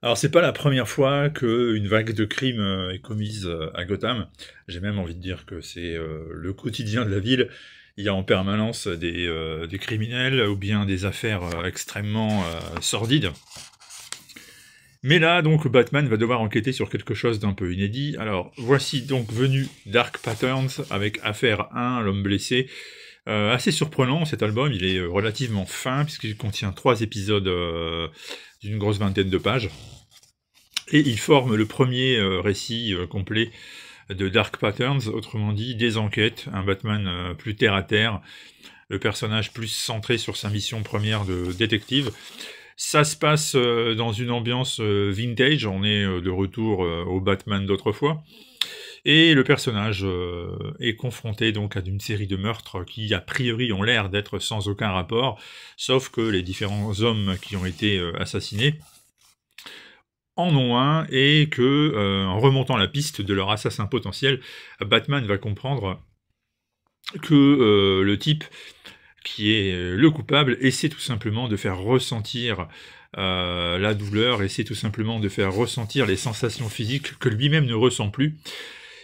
Alors c'est pas la première fois qu'une vague de crimes est commise à Gotham. J'ai même envie de dire que c'est le quotidien de la ville. Il y a en permanence des criminels ou bien des affaires extrêmement sordides. Mais là, donc, Batman va devoir enquêter sur quelque chose d'un peu inédit. Alors, voici donc venu Dark Patterns avec Affaire 1, l'homme blessé. Assez surprenant cet album, il est relativement fin puisqu'il contient 3 épisodes d'une grosse vingtaine de pages. Et il forme le premier récit complet de Dark Patterns, autrement dit des enquêtes, un Batman plus terre à terre, le personnage plus centré sur sa mission première de détective. Ça se passe dans une ambiance vintage, on est de retour au Batman d'autrefois. Et le personnage est confronté donc à une série de meurtres qui, a priori, ont l'air d'être sans aucun rapport, sauf que les différents hommes qui ont été assassinés en ont un, et que, en remontant la piste de leur assassin potentiel, Batman va comprendre que le type qui est le coupable essaie tout simplement de faire ressentir la douleur, essaie tout simplement de faire ressentir les sensations physiques que lui-même ne ressent plus.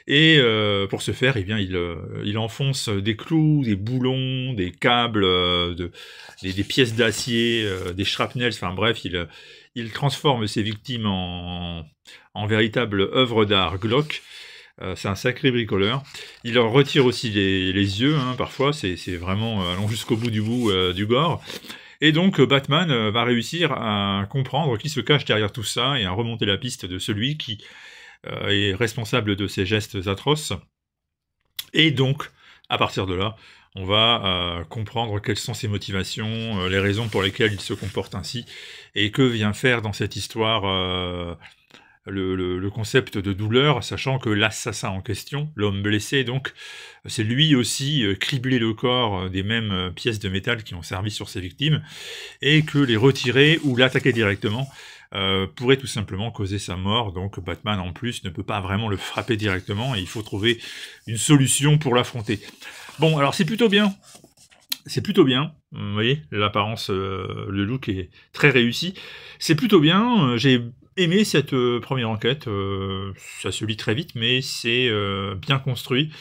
Et pour ce faire, eh bien, il enfonce des clous, des boulons, des câbles, des pièces d'acier, des shrapnels, enfin bref, il transforme ses victimes en véritable œuvre d'art glauque. C'est un sacré bricoleur. Il leur retire aussi les yeux, hein, parfois, c'est vraiment allons jusqu'au bout du gore. Et donc Batman va réussir à comprendre qui se cache derrière tout ça et à remonter la piste de celui qui est responsable de ces gestes atroces. Et donc, à partir de là, on va comprendre quelles sont ses motivations, les raisons pour lesquelles il se comporte ainsi, et que vient faire dans cette histoire le concept de douleur, sachant que l'assassin en question, l'homme blessé donc, c'est lui aussi cribler le corps des mêmes pièces de métal qui ont servi sur ses victimes, et que les retirer ou l'attaquer directement pourrait tout simplement causer sa mort. Donc Batman en plus ne peut pas vraiment le frapper directement, et il faut trouver une solution pour l'affronter. Bon, alors c'est plutôt bien. C'est plutôt bien, vous voyez, l'apparence, le look est très réussi. C'est plutôt bien, j'ai aimé cette première enquête, ça se lit très vite, mais c'est bien construit,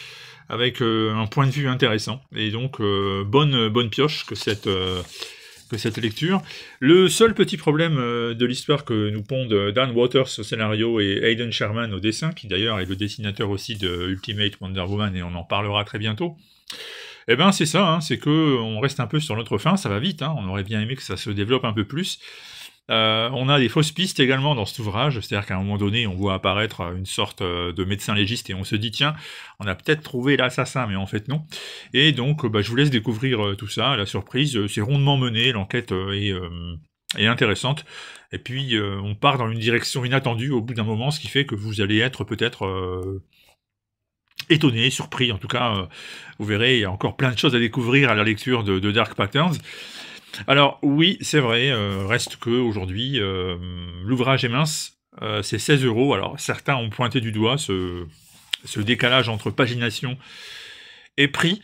avec un point de vue intéressant. Et donc, bonne pioche que cette lecture. Le seul petit problème de l'histoire que nous pondent Dan Waters au scénario et Aidan Sherman au dessin, qui d'ailleurs est le dessinateur aussi de Ultimate Wonder Woman, et on en parlera très bientôt, eh ben c'est ça, hein, c'est que on reste un peu sur notre faim, ça va vite, hein, on aurait bien aimé que ça se développe un peu plus. On a des fausses pistes également dans cet ouvrage, c'est-à-dire qu'à un moment donné, on voit apparaître une sorte de médecin légiste et on se dit, tiens, on a peut-être trouvé l'assassin, mais en fait non. Et donc, je vous laisse découvrir tout ça, la surprise, c'est rondement mené, l'enquête est intéressante, et puis on part dans une direction inattendue au bout d'un moment, ce qui fait que vous allez être peut-être étonné, surpris, en tout cas, vous verrez, il y a encore plein de choses à découvrir à la lecture de Dark Patterns. Alors oui, c'est vrai, reste que aujourd'hui, l'ouvrage est mince, c'est 16 €. Alors certains ont pointé du doigt ce décalage entre pagination et prix.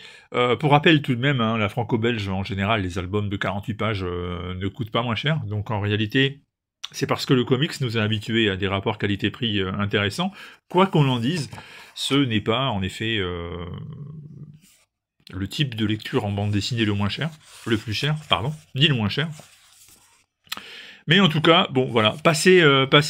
Pour rappel tout de même, hein, la franco-belge, en général, les albums de 48 pages ne coûtent pas moins cher, donc en réalité, c'est parce que le comics nous a habitués à des rapports qualité-prix intéressants. Quoi qu'on en dise, ce n'est pas, en effet, le type de lecture en bande dessinée le plus cher, pardon, ni le moins cher. Mais en tout cas, bon voilà, passer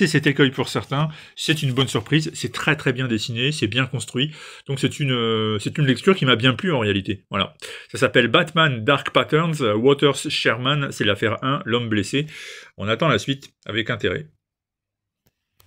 cet écueil pour certains, c'est une bonne surprise, c'est très très bien dessiné, c'est bien construit, donc c'est une lecture qui m'a bien plu en réalité. Voilà, ça s'appelle Batman Dark Patterns, Waters Sherman, c'est l'affaire 1, l'homme blessé. On attend la suite avec intérêt.